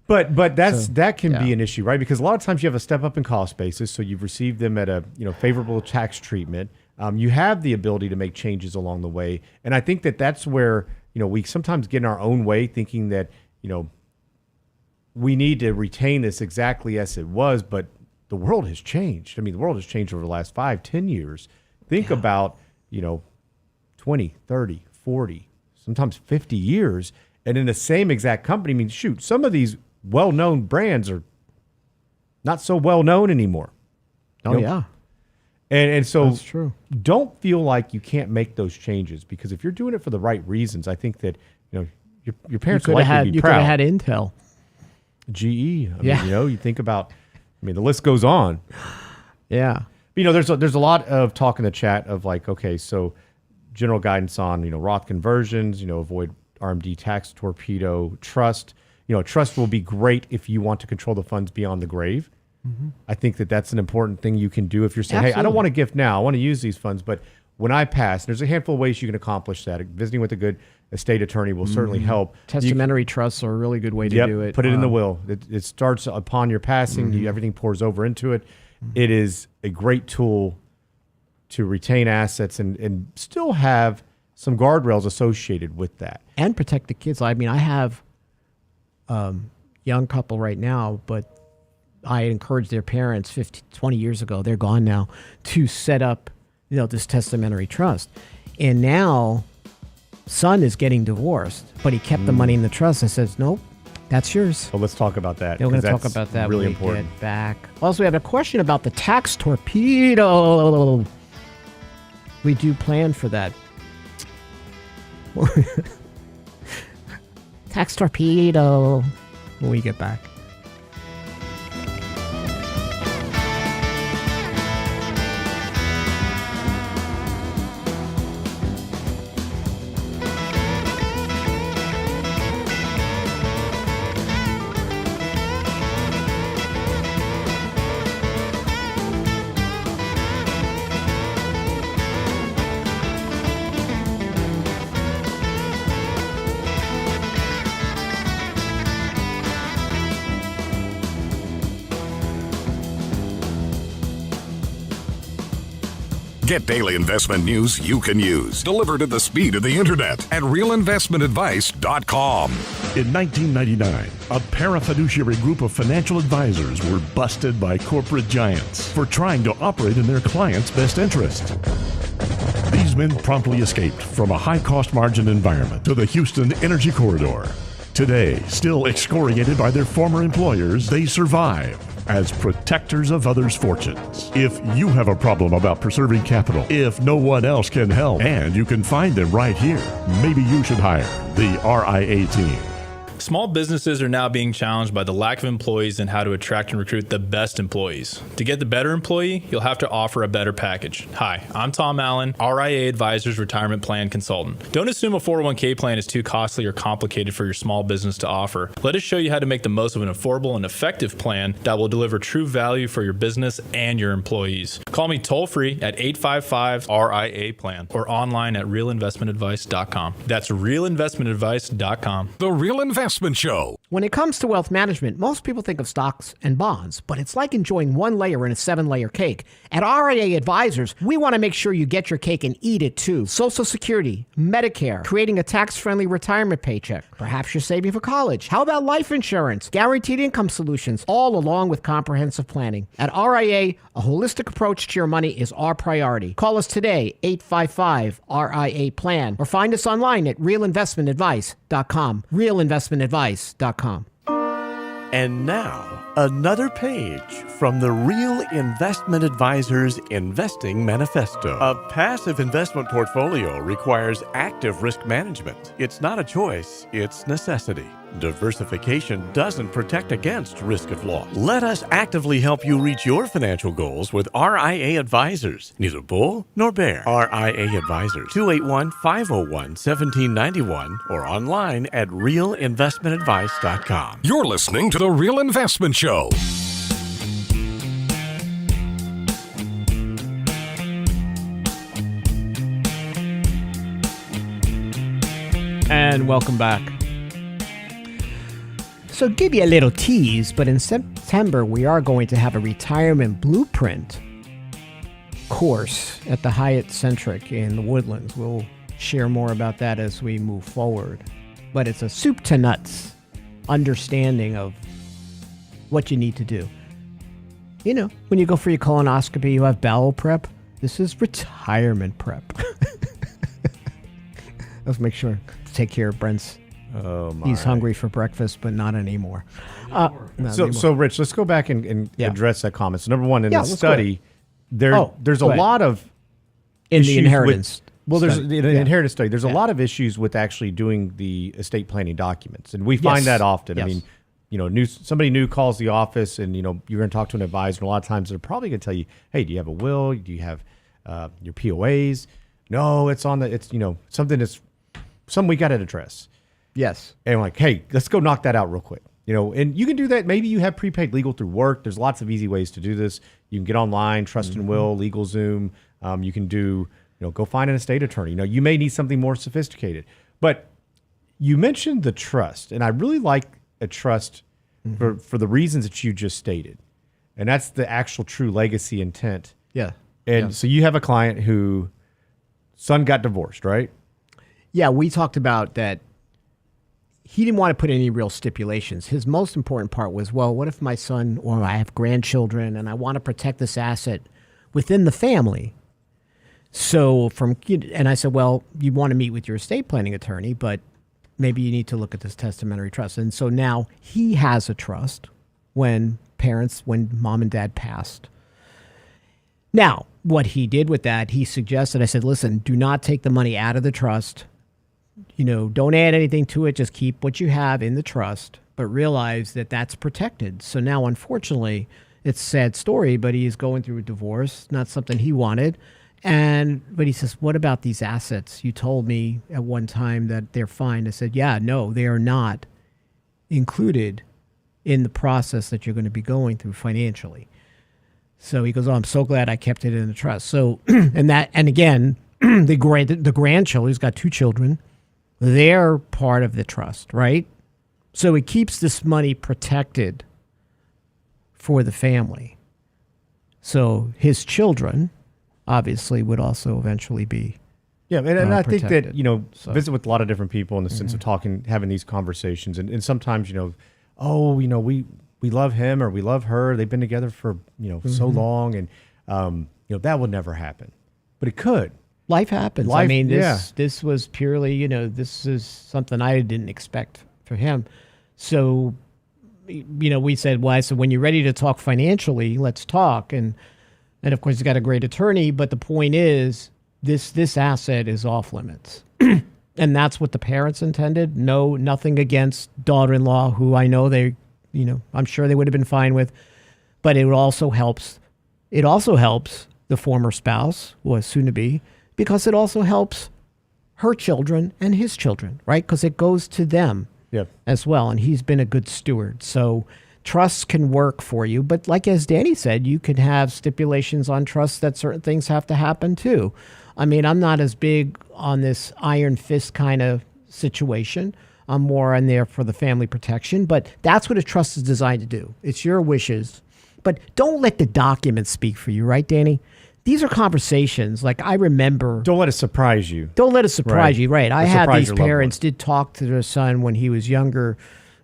Speaker 4: But that can be an issue, right? Because a lot of times you have a step up in cost basis, so you've received them at a favorable tax treatment. You have the ability to make changes along the way, and I think that's where we sometimes get in our own way, thinking that we need to retain this exactly as it was. But the world has changed. I mean, the world has changed over the last 5-10 years. Think about 20, 30, 40, sometimes 50 years, and in the same exact company. I mean, shoot, some of these well-known brands are not so well-known anymore.
Speaker 3: Oh, yeah.
Speaker 4: And so
Speaker 3: that's true.
Speaker 4: Don't feel like you can't make those changes, because if you're doing it for the right reasons, I think that, your parents would likely be proud.
Speaker 3: You could have had Intel.
Speaker 4: GE. I mean, you think about, the list goes on.
Speaker 3: Yeah.
Speaker 4: But, there's a lot of talk in the chat of like, okay, so general guidance on, Roth conversions, avoid RMD tax torpedo, trust. Trust will be great if you want to control the funds beyond the grave. Mm-hmm. I think that's an important thing you can do if you're saying, hey, I don't want to gift now. I want to use these funds, but when I pass, there's a handful of ways you can accomplish that. Visiting with a good estate attorney will certainly help.
Speaker 3: Testamentary trusts are a really good way to do it.
Speaker 4: Put it in the will. It starts upon your passing. Everything pours over into it. It is a great tool to retain assets and still have some guardrails associated with that.
Speaker 3: And protect the kids. I mean, I have young couple right now, but I encouraged their parents 20 years ago, they're gone now, to set up, this testamentary trust. And now son is getting divorced, but he kept the money in the trust. I says, nope, that's yours.
Speaker 4: Well, let's talk about that.
Speaker 3: We're going to talk about that
Speaker 4: really
Speaker 3: when
Speaker 4: important.
Speaker 3: We get back. Also, we have a question about the tax torpedo. We do plan for that. Tax torpedo when we get back.
Speaker 2: Get daily investment news you can use, delivered at the speed of the internet at realinvestmentadvice.com.
Speaker 7: In 1999, a parafiduciary group of financial advisors were busted by corporate giants for trying to operate in their clients' best interest. These men promptly escaped from a high-cost margin environment to the Houston Energy Corridor. Today, still excoriated by their former employers, they survive as protectors of others' fortunes. If you have a problem about preserving capital, if no one else can help, and you can find them right here, maybe you should hire the RIA team.
Speaker 6: Small businesses are now being challenged by the lack of employees and how to attract and recruit the best employees. To get the better employee, you'll have to offer a better package. Hi, I'm Tom Allen, RIA Advisors Retirement Plan Consultant. Don't assume a 401k plan is too costly or complicated for your small business to offer. Let us show you how to make the most of an affordable and effective plan that will deliver true value for your business and your employees. Call me toll-free at 855-RIA-PLAN or online at realinvestmentadvice.com. That's realinvestmentadvice.com.
Speaker 2: The Real Investment Show.
Speaker 3: When it comes to wealth management, most people think of stocks and bonds, but it's like enjoying one layer in a 7-layer cake. At RIA Advisors, we want to make sure you get your cake and eat it too. Social Security, Medicare, creating a tax-friendly retirement paycheck. Perhaps you're saving for college. How about life insurance, guaranteed income solutions, all along with comprehensive planning? At RIA, a holistic approach to your money is our priority. Call us today, 855-RIA-PLAN, or find us online at realinvestmentadvice.com. realinvestmentadvice.com.
Speaker 5: And now, another page from the Real Investment Advisors Investing Manifesto. A passive investment portfolio requires active risk management. It's not a choice, it's necessity. Diversification doesn't protect against risk of loss. Let us actively help you reach your financial goals with RIA Advisors. Neither bull nor bear. RIA Advisors, 281-501-1791 or online at realinvestmentadvice.com.
Speaker 2: You're listening to The Real Investment Show.
Speaker 3: And welcome back. So give you a little tease, but in September we are going to have a retirement blueprint course at the Hyatt Centric in the Woodlands. We'll share more about that as we move forward. But it's a soup to nuts understanding of what you need to do. You know, when you go for your colonoscopy, you have bowel prep. This is retirement prep. Let's make sure to take care of Brent's.
Speaker 4: Oh my.
Speaker 3: He's hungry for breakfast, but not anymore.
Speaker 4: So Rich, let's go back and address that comment. So number one, in the study, there's a lot of
Speaker 3: in the inheritance.
Speaker 4: There's an inheritance study. There's a lot of issues with actually doing the estate planning documents, and we find that often.
Speaker 3: Yes.
Speaker 4: I mean, you know, somebody new calls the office, and you know you're going to talk to an advisor, and a lot of times they're probably going to tell you, "Hey, do you have a will? Do you have your POAs?" No, it's on the. It's something we got to address.
Speaker 3: Yes.
Speaker 4: And I'm like, hey, let's go knock that out real quick. You know, and you can do that. Maybe you have prepaid legal through work. There's lots of easy ways to do this. You can get online, Trust and Will, LegalZoom. You can do, go find an estate attorney. You may need something more sophisticated. But you mentioned the trust, and I really like a trust for the reasons that you just stated. And that's the actual true legacy intent.
Speaker 3: Yeah.
Speaker 4: And so you have a client who son got divorced, right?
Speaker 3: Yeah, we talked about that. He didn't want to put any real stipulations. His most important part was, well, what if my son or I have grandchildren and I want to protect this asset within the family? So and I said, well, you want to meet with your estate planning attorney, but maybe you need to look at this testamentary trust. And so now he has a trust when mom and dad passed. Now, what he did with that, he suggested, I said, listen, do not take the money out of the trust. Don't add anything to it. Just keep what you have in the trust, but realize that that's protected. So now, unfortunately, it's a sad story, but he's going through a divorce, not something he wanted. But he says, what about these assets? You told me at one time that they're fine. I said, yeah, no, they are not included in the process that you're going to be going through financially. So he goes, oh, I'm so glad I kept it in the trust. So, and again, the grandchildren, he's got 2 children. They're part of the trust, right? So it keeps this money protected for the family. So his children obviously would also eventually be.
Speaker 4: Yeah, and I think that,
Speaker 3: protected.
Speaker 4: visit with a lot of different people in the sense of talking, having these conversations. And sometimes, we love him or we love her. They've been together for, so long. And, that would never happen. But it could.
Speaker 3: Life happens. I mean, this was purely, this is something I didn't expect for him. So, we said, well, I said, when you're ready to talk financially, let's talk. And of course, he's got a great attorney. But the point is, this asset is off limits. And that's what the parents intended. No, nothing against daughter-in-law, who I know I'm sure they would have been fine with. But it also helps the former spouse, was soon to be, because it also helps her children and his children, right? Because it goes to them as well. And he's been a good steward. So trusts can work for you. But like as Danny said, you can have stipulations on trusts that certain things have to happen too. I mean, I'm not as big on this iron fist kind of situation. I'm more in there for the family protection. But that's what a trust is designed to do. It's your wishes. But don't let the documents speak for you, right, Danny? These are conversations. Like, I remember.
Speaker 4: Don't let it surprise you.
Speaker 3: Don't let it surprise you, right? I had these parents
Speaker 4: did
Speaker 3: talk to their son when he was younger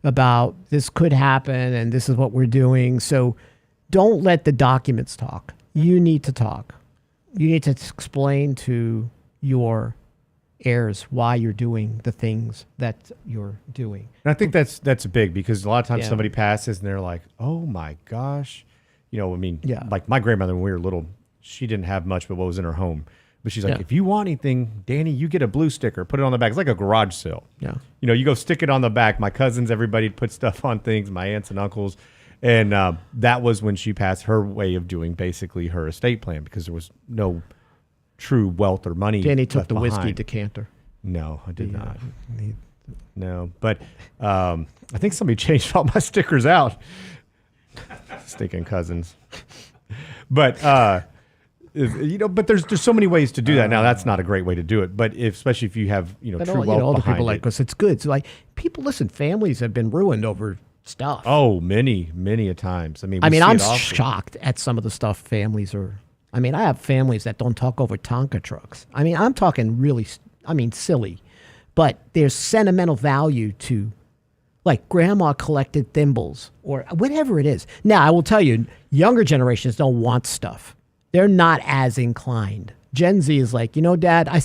Speaker 3: about this could happen and this is what we're doing. So don't let the documents talk. You need to talk. You need to explain to your heirs why you're doing the things that you're doing.
Speaker 4: And I think that's big, because a lot of times somebody passes and they're like, oh my gosh. Like my grandmother, when we were little, she didn't have much but what was in her home. But she's like, if you want anything, Danny, you get a blue sticker, put it on the back. It's like a garage sale.
Speaker 3: Yeah.
Speaker 4: You go stick it on the back. My cousins, everybody put stuff on things, my aunts and uncles. And that was when she passed, her way of doing basically her estate plan, because there was no true wealth or money.
Speaker 3: Danny took the
Speaker 4: behind.
Speaker 3: whiskey decanter.
Speaker 4: No, I did not. No, but I think somebody changed all my stickers out. Stinking cousins. But but there's so many ways to do that. Now that's not a great way to do it, but especially if you have true wealth
Speaker 3: all the
Speaker 4: behind
Speaker 3: people
Speaker 4: it.
Speaker 3: like us, it's good. So people listen. Families have been ruined over stuff.
Speaker 4: Oh, many a times. I mean,
Speaker 3: I'm shocked at some of the stuff families are. I mean, I have families that don't talk over Tonka trucks. I mean, I'm talking really. Silly, but there's sentimental value to. Like grandma collected thimbles or whatever it is. Now, I will tell you, younger generations don't want stuff. They're not as inclined. Gen Z is like, Dad, I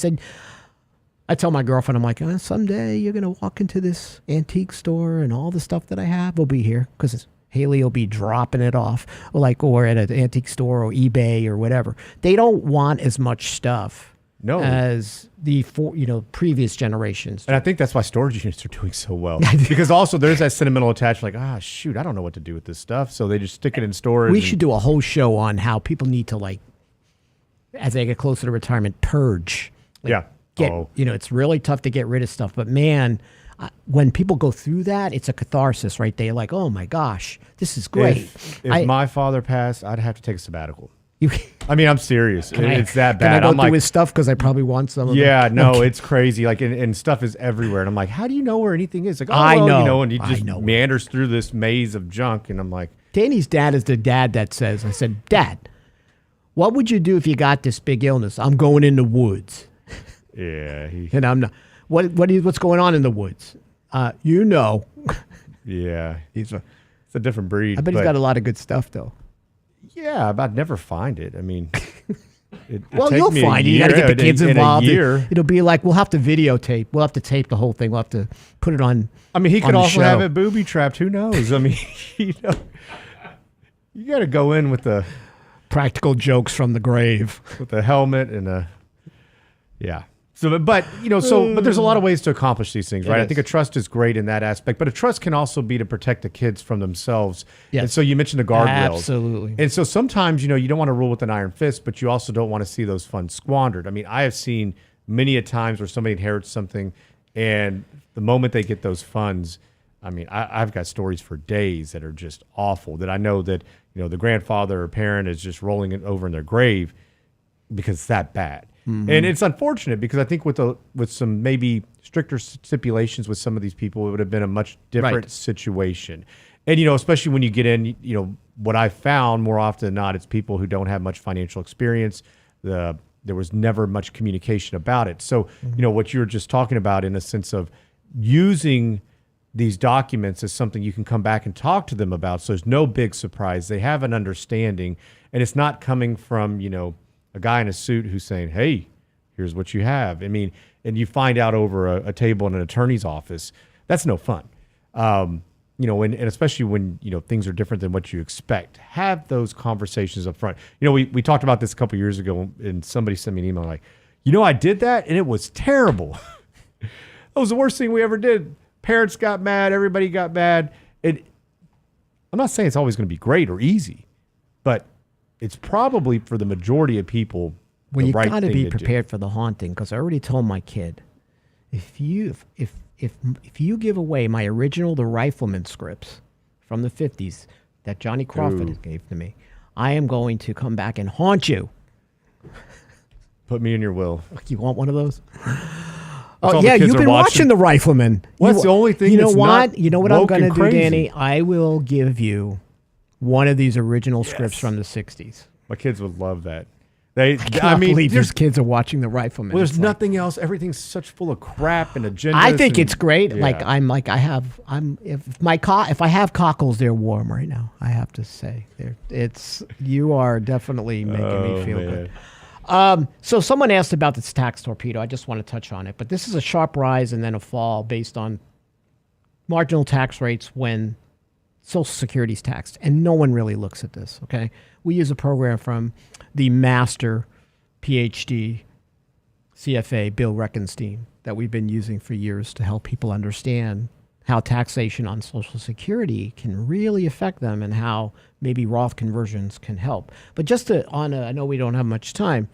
Speaker 3: tell my girlfriend, I'm like, someday you're going to walk into this antique store and all the stuff that I have will be here, because Haley will be dropping it off, or at an antique store or eBay or whatever. They don't want as much stuff.
Speaker 4: No.
Speaker 3: As the previous generations.
Speaker 4: And I think that's why storage units are doing so well. Because also there's that sentimental attachment, like, shoot, I don't know what to do with this stuff. So they just stick it in storage.
Speaker 3: We should do a whole show on how people need to, as they get closer to retirement, purge. It's really tough to get rid of stuff. But man, when people go through that, it's a catharsis, right? They're like, oh my gosh, this is great.
Speaker 4: If my father passed, I'd have to take a sabbatical. I'm serious. It's that bad.
Speaker 3: Can I go through his stuff, because I probably want some of it?
Speaker 4: Yeah, no, it's crazy. And stuff is everywhere. And I'm like, how do you know where anything is? Like,
Speaker 3: I know.
Speaker 4: And he just meanders through this maze of junk. And I'm like,
Speaker 3: Danny's dad is the dad that says, I said, Dad, what would you do if you got this big illness? I'm going in the woods.
Speaker 4: Yeah.
Speaker 3: And I'm not. What's going on in the woods?
Speaker 4: Yeah. It's a different breed.
Speaker 3: I bet he's got a lot of good stuff, though.
Speaker 4: Yeah, I'd never find it. I mean,
Speaker 3: you'll find it. You got to get the kids involved. It'll be like, we'll have to videotape. We'll have to tape the whole thing. We'll have to put it on.
Speaker 4: He could also have it booby trapped. Who knows? You got to go in with the
Speaker 3: practical jokes from the grave,
Speaker 4: with the helmet and yeah. So, but there's a lot of ways to accomplish these things, right? I think a trust is great in that aspect, but a trust can also be to protect the kids from themselves. Yes. And so you mentioned the guardrails.
Speaker 3: Absolutely.
Speaker 4: And so sometimes, you don't want to rule with an iron fist, but you also don't want to see those funds squandered. I have seen many a times where somebody inherits something, and the moment they get those funds, I've got stories for days that are just awful, that I know that, the grandfather or parent is just rolling it over in their grave because it's that bad. Mm-hmm. And it's unfortunate, because I think with some maybe stricter stipulations with some of these people, it would have been a much different situation. And, especially when you get in, what I found more often than not, it's people who don't have much financial experience. there was never much communication about it. So, what you're just talking about in a sense of using these documents as something you can come back and talk to them about. So there's no big surprise. They have an understanding, and it's not coming from, a guy in a suit who's saying, hey, here's what you have. I mean, and you find out over a table in an attorney's office. That's no fun. And especially when, things are different than what you expect. Have those conversations up front. We talked about this a couple years ago, and somebody sent me an email like, I did that, and it was terrible. That was the worst thing we ever did. Parents got mad. Everybody got mad. I'm not saying it's always going to be great or easy, but it's probably for the majority of people
Speaker 3: Well, you
Speaker 4: right
Speaker 3: got to
Speaker 4: thing
Speaker 3: be
Speaker 4: to
Speaker 3: prepared for the haunting, because I already told my kid, if you give away my original The Rifleman scripts from the 50s that Johnny Crawford gave to me, I am going to come back and haunt you.
Speaker 4: Put me in your will.
Speaker 3: You want one of those?
Speaker 4: That's
Speaker 3: Oh
Speaker 4: all
Speaker 3: yeah,
Speaker 4: the kids
Speaker 3: you've
Speaker 4: are
Speaker 3: been watching The Rifleman.
Speaker 4: Well, that's the only thing.
Speaker 3: You know
Speaker 4: that's
Speaker 3: what?
Speaker 4: not
Speaker 3: You know what I'm
Speaker 4: woke
Speaker 3: going to
Speaker 4: and
Speaker 3: do,
Speaker 4: crazy.
Speaker 3: Danny? I will give you one of these original scripts from the 60s.
Speaker 4: My kids would love that.
Speaker 3: I can't believe these kids are watching The Rifleman.
Speaker 4: Well, there's
Speaker 3: It's like-
Speaker 4: nothing else. Everything's such full of crap and agendas.
Speaker 3: I think it's great.
Speaker 4: Yeah.
Speaker 3: If I have cockles, they're warm right now. I have to say, you are definitely making me feel good. So someone asked about this tax torpedo. I just want to touch on it, but this is a sharp rise and then a fall based on marginal tax rates when Social Security is taxed, and no one really looks at this. Okay, we use a program from the master PhD CFA Bill Reckenstein that we've been using for years to help people understand how taxation on Social Security can really affect them and how maybe Roth conversions can help. But I know we don't have much time.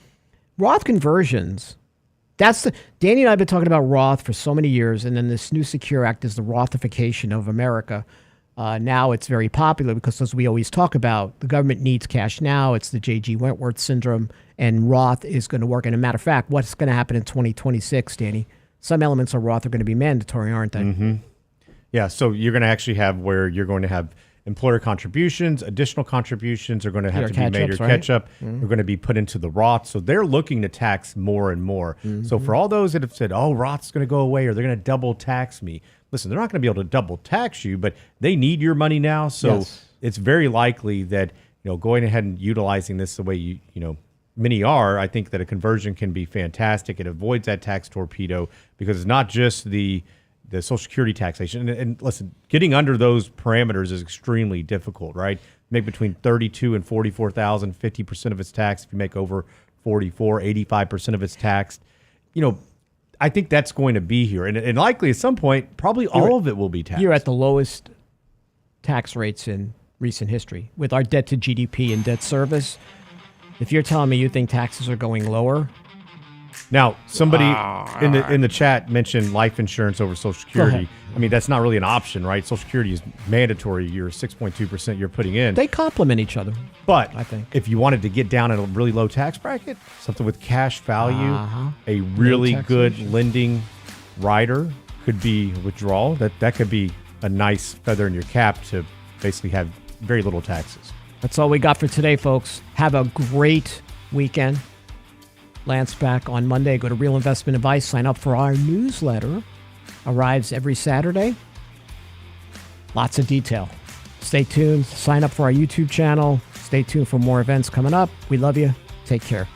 Speaker 3: Roth conversions, Danny and I have been talking about Roth for so many years, and then this new Secure Act is the Rothification of America. Now it's very popular because, as we always talk about, the government needs cash now. It's the J.G. Wentworth syndrome, and Roth is going to work. And a matter of fact, what's going to happen in 2026, Danny? Some elements of Roth are going to be mandatory, aren't they?
Speaker 4: Mm-hmm. Yeah, so you're going to actually have where you're going to have employer contributions, additional contributions are going to have to be made or catch up.
Speaker 3: Mm-hmm.
Speaker 4: They're going to be put into the Roth. So they're looking to tax more and more.
Speaker 3: Mm-hmm.
Speaker 4: So for all those that have said, oh, Roth's going to go away or they're going to double tax me. Listen, they're not going to be able to double tax you, but they need your money now. So it's very likely that, going ahead and utilizing this the way many are, I think that a conversion can be fantastic. It avoids that tax torpedo because it's not just the Social Security taxation. And listen, getting under those parameters is extremely difficult, right? Make between 32 and 44,000, 50% of it's taxed. If you make over 44, 85% of it's taxed. I think that's going to be here. And likely at some point, probably all of it will be taxed.
Speaker 3: You're at the lowest tax rates in recent history. With our debt to GDP and debt service, if you're telling me you think taxes are going lower.
Speaker 4: Now, somebody in the chat mentioned life insurance over Social Security. I mean, that's not really an option, right? Social Security is mandatory. Your 6.2% you're putting in.
Speaker 3: They complement each other.
Speaker 4: But
Speaker 3: I think
Speaker 4: if you wanted to get down in a really low tax bracket, something with cash value, a really good lending rider could be withdrawal. That could be a nice feather in your cap to basically have very little taxes.
Speaker 3: That's all we got for today, folks. Have a great weekend. Lance back on Monday. Go to Real Investment Advice. Sign up for our newsletter. Arrives every Saturday. Lots of detail. Stay tuned. Sign up for our YouTube channel. Stay tuned for more events coming up. We love you. Take care.